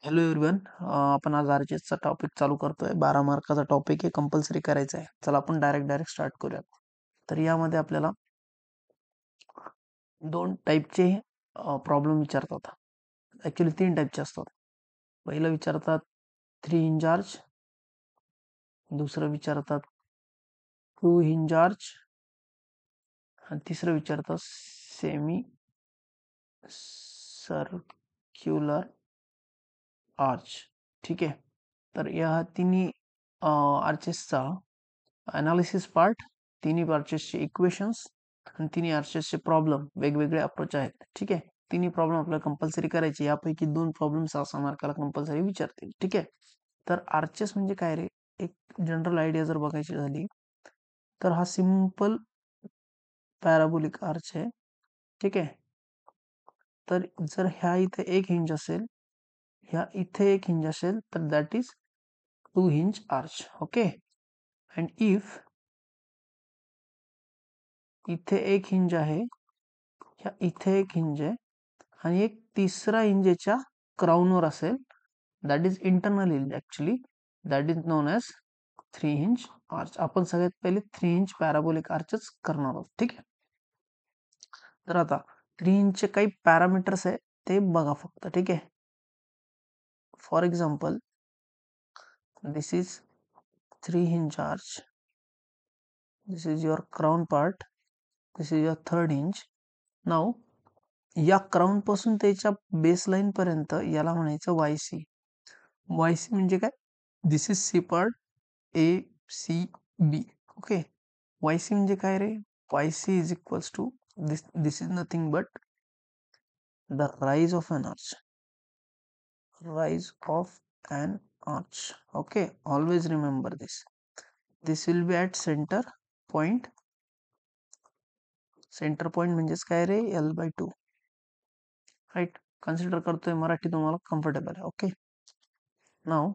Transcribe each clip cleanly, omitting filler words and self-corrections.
Hello everyone, आपण आज आरचेसचा topic चालू करतोय. 12 मार्काचा टॉपिक आहे, कंपल्सरी करायचा आहे. चला आपण डायरेक्ट स्टार्ट करूयात. तर यामध्ये आपल्याला दोन टाईपचे प्रॉब्लेम विचारतात. ॲक्च्युली 3 टाईपचे असतात. पहिलं विचारतात 3 hinge arch, दुसरं विचारतात 2 hinge arch आणि तिसरं विचारतात सेमी सर्क्युलर आर्च. ठीक आहे. तर या तिन्ही आर्चेसचा अनालिसिस पार्ट, तिन्ही आर्चेसचे इक्वेशन्स आणि तिन्ही आर्चेसचे प्रॉब्लेम वेगवेगळे अप्रोच आहेत. ठीक आहे. तिन्ही प्रॉब्लेम आपल्याला कंपल्सरी करायचे. यापैकी 2 प्रॉब्लेम 6 मार्काला कंपल्सरी विचारतील. ठीक आहे. तर आर्चेस म्हणजे काय रे? एक जनरल आयडिया जर बघायची झाली तर हा सिंपल पॅराबोलिक आर्च आहे. ठीक आहे. तर जर ह्या इथे एक हिंज असेल, ह्या इथे एक हिंज असेल, तर that is 2 hinge arch. Okay. And if इथे एक हिंज आहे, ह्या इथे एक हिंज आहे आणि एक तिसरा हिंजेच्या क्राऊनवर असेल, that is internal hinge. Actually that is known as 3 hinge arch. आपण सगळ्यात पहिले 3 hinge पॅराबोलिक आर्चच करणार आहोत. ठीक आहे. तर आता 3 hinge चे काही पॅरामीटर्स आहे ते बघा फक्त. ठीक आहे. For example, this is 3 hinge arch, this is your crown part, this is your third hinge. Now या क्राऊन पासून त्याच्या बेसलाईन पर्यंत याला म्हणायचं वायसी. वायसी म्हणजे काय? This is C part, A C B. Okay. Y C म्हणजे काय रे? Y C is equals to this is nothing but the rise of an arch. Rise of an arch. Okay, always remember this. This will be at center point. Center point म्हणजेच काय रे? L/2. Right. Consider करतोय मराठी तुम्हाला comfortable आहे. Okay. Now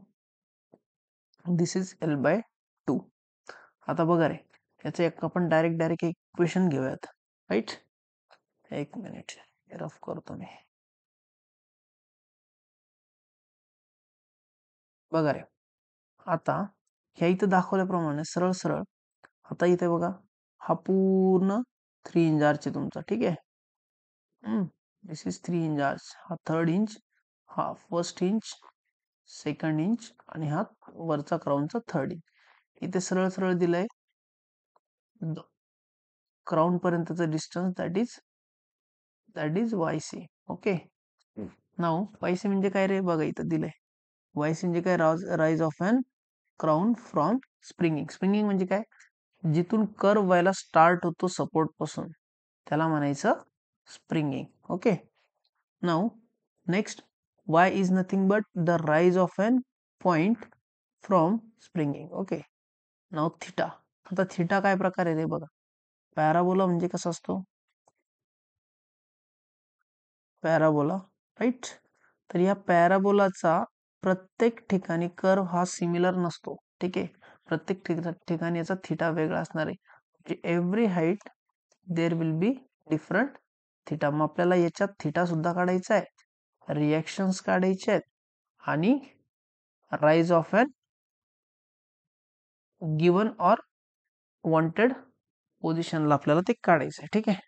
this is L/2. आता बघा रे, याचं एक आपण डायरेक्ट इक्वेशन घेऊयात. राईट. एक मिनिट रफ करतो मी. बघा रे, आता ह्या इथं दाखवल्याप्रमाणे सरळ सरळ आता इथे बघा, हा पूर्ण 3 hinge arch आहे तुमचा. ठीक आहे. This is 3 hinge arch. हा थर्ड इंच, हा फर्स्ट इंच, सेकंड इंच आणि हा वरचा क्राऊनचा थर्ड इंच. इथे सरळ सरळ दिलंय क्राऊन पर्यंतचं distance, that is Y C. Okay. Now Y C म्हणजे काय रे? बघा इथं दिलंय. वायसी म्हणजे काय? Rise of an crown from springing. Springing म्हणजे काय? जिथून कर्व व्हायला स्टार्ट होतो सपोर्ट पासून, त्याला म्हणायचं springing. Okay. Now next, y is nothing but the rise of an point from springing. Okay. Now theta. आता थिटा काय प्रकार आहे रे? बघा, पॅराबोला म्हणजे कसा असतो? पॅराबोला. राईट. तर या पॅराबोलाचा प्रत्येक ठिकाणी कर्व हा सिमिलर नसतो. ठीक आहे. प्रत्येक ठिकाणी याचा थिटा वेगळा असणार आहे. म्हणजे every height there will be different theta. मग आपल्याला याच्यात थिटा सुद्धा काढायचा आहे, रिएक्शन्स काढायचे आहेत आणि राइज ऑफ एन गिवन और वॉन्टेड पोझिशनला आपल्याला ते काढायचं आहे. ठीक आहे.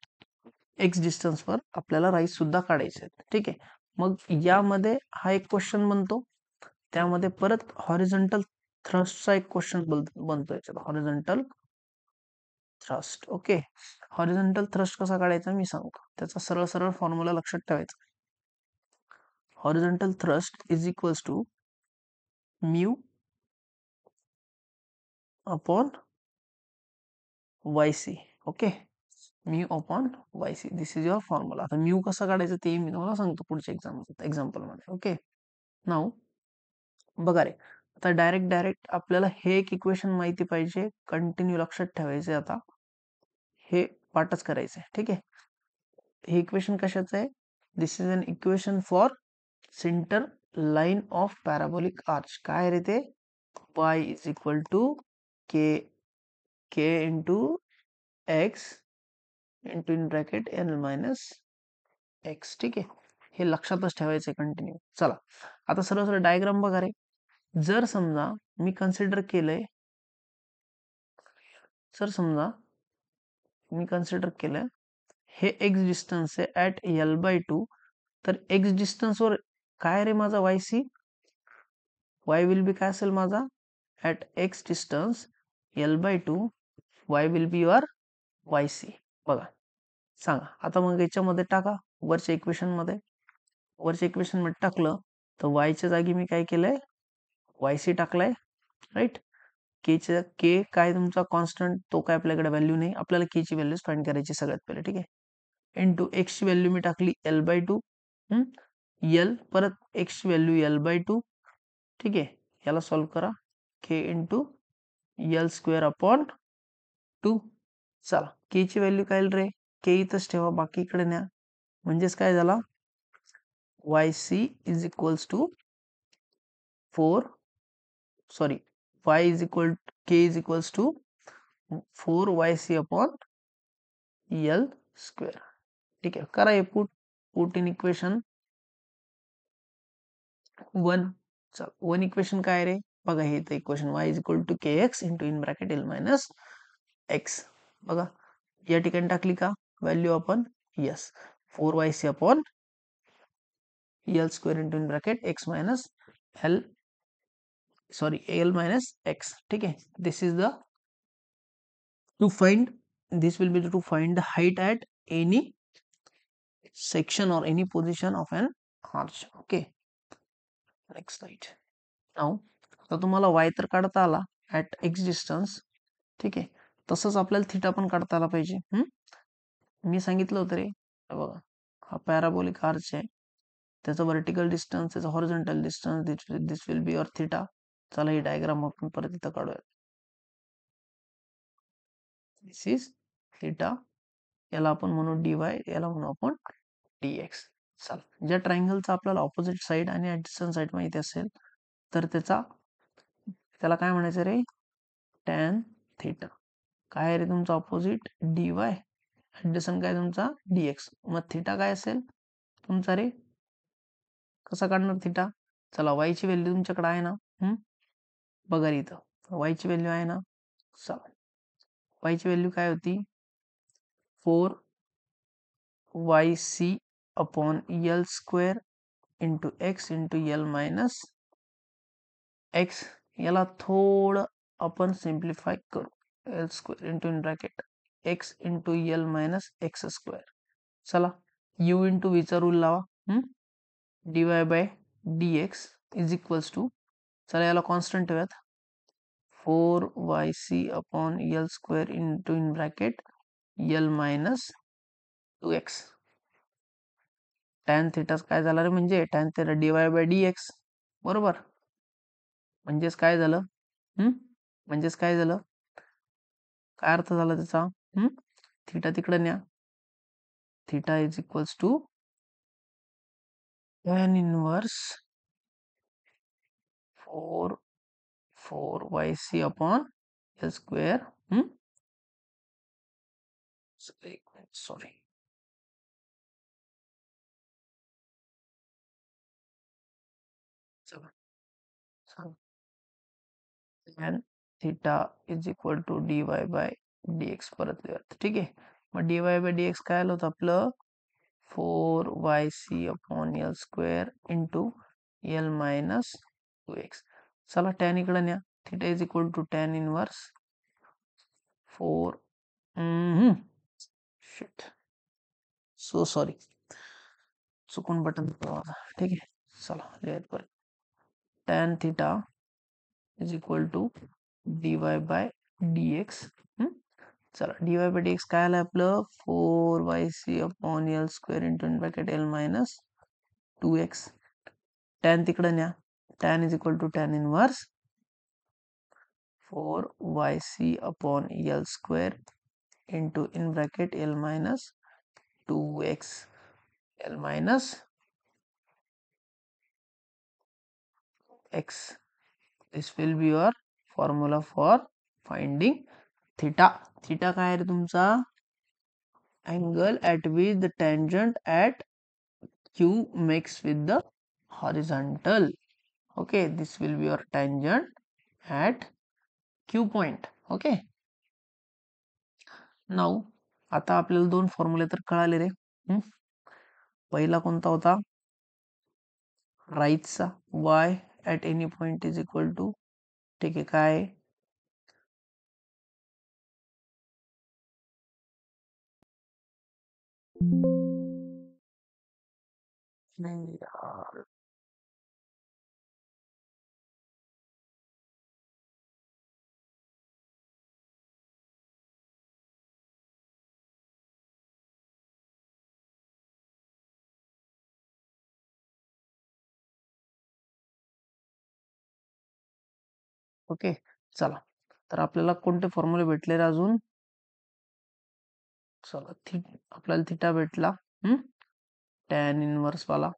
एक्स डिस्टन्सवर आपल्याला राइज सुद्धा काढायचे आहेत. ठीक आहे. मग यामध्ये हा एक क्वेश्चन बनतो, त्यामध्ये परत हॉरिझॉन्टल थ्रस्टचा एक क्वेश्चन बनतो. याच्यात horizontal thrust. Okay. Horizontal thrust कसा काढायचा मी सांगतो. त्याचा सरळ सरळ फॉर्म्युला लक्षात ठेवायचा. Horizontal thrust is equals to mu upon YC. Okay. Mu upon YC, this is your formula. आता म्यू कसा काढायचा ते मी तुम्हाला सांगतो पुढच्या एक्झाम्पल मध्ये. ओके. नाउ बघा रे, आता डायरेक्ट आपल्याला हे एक इक्वेशन माहिती पाहिजे, कंटिन्यू लक्षात ठेवायचे. आता हे पाठच करायचंय. ठीक आहे. हे इक्वेशन कशाचं आहे? This is an equation for centre line of parabolic arch. काय रे ते? y is equal to k into x into in bracket n minus x. ठीक आहे, हे लक्षातच ठेवायचं कंटिन्यू. चला आता सरळ सरळ डायग्राम बघा रे. जर समजा मी कन्सिडर केलंय, जर समजा मी कन्सिडर केलंय हे एक्स डिस्टन्स आहे ऍट L/2, तर एक्स डिस्टन्सवर काय रे माझा y c, y will be काय असेल माझा at x distance L/2, y will be your y c. बघा सांगा आता मग याच्यामध्ये टाका वरच्या इक्वेशन मध्ये, वरच्या इक्वेशन मध्ये टाकलं तर वायच्या जागी मी काय केलंय वाय सी टाकलाय, राईट. के काय तुमचा कॉन्स्टंट, तो काय आपल्याकडे व्हॅल्यू नाही, आपल्याला के ची व्हॅल्यू फाइंड करायची सगळ्यात पहिले. ठीक आहे, इंटू एक्स ची व्हॅल्यू मी टाकली L/2, एल परत एक्स ची व्हॅल्यू L/2. ठीक आहे, याला सॉल्व्ह करा, के इंटू L² अपॉन 2. चला के ची व्हॅल्यू काय रे, के इथंच ठेवा, बाकी इकडे न्या. म्हणजेच काय झाला, y c is equals to 4, sorry y is equal k is equals to 4yc upon L². ठीक आहे, करा हे पुट इन इक्वेशन 1. चल 1 इक्वेशन काय रे, बघा हे तर equation y is equal to kx into in bracket L minus x. बघा या ठिकाणी टाकली का व्हॅल्यू आपण, yes 4yc upon L² into in bracket x minus L, sorry L minus x. ठीक है, this is the to find, this will be to find the height at any section or any position of an arch. Okay, next slide. Now आता तुम्हाला y तर काढता आला at x distance. ठीक आहे, तसंच आपल्याला थिटा पण काढता आला पाहिजे. मी सांगितलं होतं रे, बघा हा पॅराबोलिक आर्च आहे, त्याचा वर्टिकल डिस्टन्स, त्याचा horizontal distance, this will be your theta. चला ही डायग्राम आपण परत इथं काढूया. दिस इज थिटा, याला आपण म्हणू dy, याला म्हणू आपण dx. चला ज्या ट्रायंगलचा आपल्याला ऑपोजिट साइड आणि ऍडजस्टंट साइड माहिती असेल तर त्याला काय म्हणायचं रे, टॅन थिटा. काय रे तुमचा ऑपोजिट dy, ऍडजस्टंट काय तुमचा dx. मग थिटा काय असेल तुमचा रे, कसा काढणार थिटा. चला y ची व्हॅल्यू तुमच्याकडे आहे ना, बघा इथं y ची व्हॅल्यू आहे ना. चला y ची व्हॅल्यू काय होती, 4yc upon L² into x into L minus x. याला थोडं आपण सिम्प्लिफाय करू, L² into in bracket x into L minus x². चला u इंटू v चा रूल लावा, dy by dx is equals to, चला याला कॉन्स्टंट ठेवूयात, 4yc upon L² into in bracket L minus 2x. Tan theta काय झाला रे, म्हणजे tan theta dy by dx, बरोबर. म्हणजेच काय झालं, म्हणजेच काय झालं, काय अर्थ झाला त्याचा, थिटा तिकडे न्या, theta is equals to tan inverse 4yc upon L². Sorry, tan theta is equal to dy by dx परत लिहूयात. ठीक आहे, मग dy बाय dx काय आलं होतं आपलं, 4yc upon L² into L minus 2x. चला टॅन इकडे न्या, theta is equal to tan inverse 4, shit, so sorry, चुकून बटन. ठीक आहे, चला लिहूयात परत, tan theta is equal to dy by dx. चला dy बाय dx काय आलं आपलं, 4yc upon L² into in bracket L minus 2x. Tan तिकडे न्या, tan is equal to tan inverse 4yc upon L² into in bracket L minus 2x. L minus x. This will be your formula for finding theta. Theta काय आहे रे तुमचा, angle at which the tangent at q mix with the horizontal. Okay, this will be your tangent at q point. Okay, now आता आपल्याला दोन फॉर्म्युले तर कळाले रे. पहिला कोणता होता, राईटचा y at any point is equal to, ठीक आहे, काय नाही यार, ओके चला, तर आपल्याला कोणते फॉर्म्युले भेटले रे अजून, चला आपल्याला थिटा भेटला, tan इनवर्स वाला,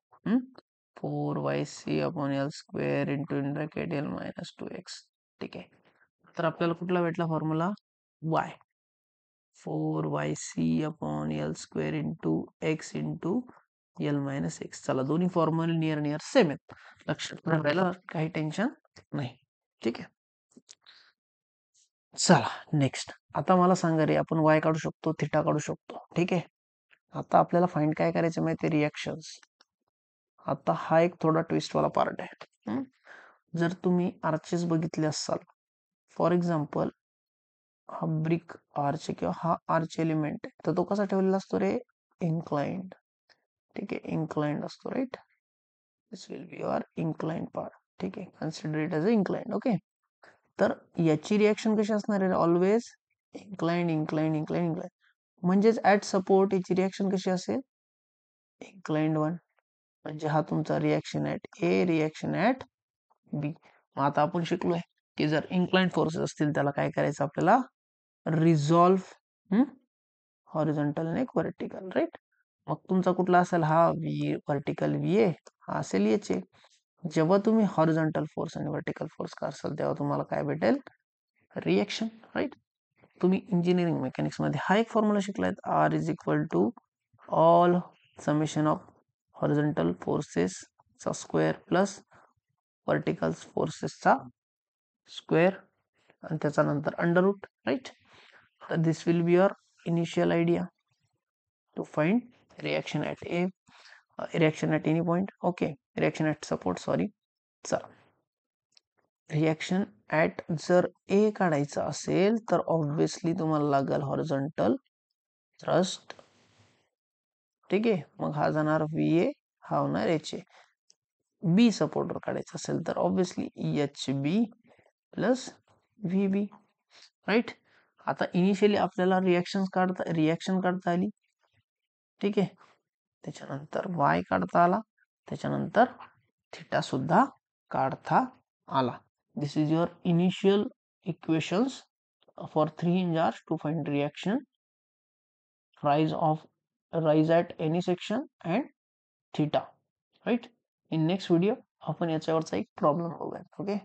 4yc upon L square into in bracket L minus 2x. ठीक आहे, तर आपल्याला कुठला भेटला formula, y 4yc upon L square into x into L minus x. चला, दोन्ही फॉर्म्युले नियर नियर सेम आहेत, लक्षात ठेवायला काही टेन्शन नाही. ठीक आहे, चला नेक्स्ट. आता मला सांगा रे, आपण y काढू शकतो, थिटा काढू शकतो. ठीक आहे, आता आपल्याला फाइंड काय करायचं माहिती, रिएक्शन्स. आता हा एक थोडा ट्विस्ट वाला पार्ट आहे. जर तुम्ही आर्चेस बघितले असाल, फॉर एक्झाम्पल हा ब्रिक आर्च किंवा हा आर्च एलिमेंट, तर तो कसा ठेवलेला असतो रे, इन्क्लाइंड. ठीक आहे, इन्क्लाइंड असतो, right. This will be your inclined part. ठीक आहे, consider it as a inclined. Okay, तर याची रिएक्शन कशी असणार आहे, always inclined inclined inclined inclined. म्हणजेच ऍट सपोर्ट याची रिएक्शन कशी असेल, इन्क्लाइंड वन. म्हणजे हा तुमचा reaction at A, reaction at B. मग आता आपण शिकलोय की जर इन्क्लाइंड फोर्सेस असतील त्याला काय करायचं, आपल्याला रिझॉल्व हॉरिझॉन्टल आणि एक व्हर्टिकल, राईट. मग तुमचा कुठला असेल, हा व्हर्टिकल व्ही ए, हा असेल एच ए. जेव्हा तुम्ही हॉरिझॉन्टल फोर्स आणि व्हर्टिकल फोर्स करसाल तेव्हा तुम्हाला काय भेटेल, रिएक्शन, राईट. तुम्ही इंजिनिअरिंग मेकॅनिक्स मध्ये हा एक फॉर्म्युला शिकलाय, R is equal to all summation of horizontal forces चा स्क्वेअर प्लस वर्टिकल फोर्सेसचा स्क्वेअर आणि त्याचा नंतर अंडर रूट, राईट. तर this will be your initial idea to find reaction at A, reaction at any point. Okay, reaction at support, sorry. चला, reaction at जर ए काढायचं असेल तर ऑब्विसली तुम्हाला लागेल हॉरिझॉन्टल थ्रस्ट. ठीक आहे, मग हा जाणार व्ही ए, हा होणार एच ए. बी सपोर्टर काढायचं असेल तर ऑब्विसली एच बी प्लस व्ही बी, राईट. आता इनिशियली आपल्याला रिएक्शन काढता आली. ठीक आहे, त्याच्यानंतर वाय काढता आला, त्याच्यानंतर थिटा सुद्धा काढता आला. This is your initial equations for 3 hinge arch to find reaction, rise at any section and theta, right. In next video आपण याच्यावरचा एक प्रॉब्लेम बघूया. ओके.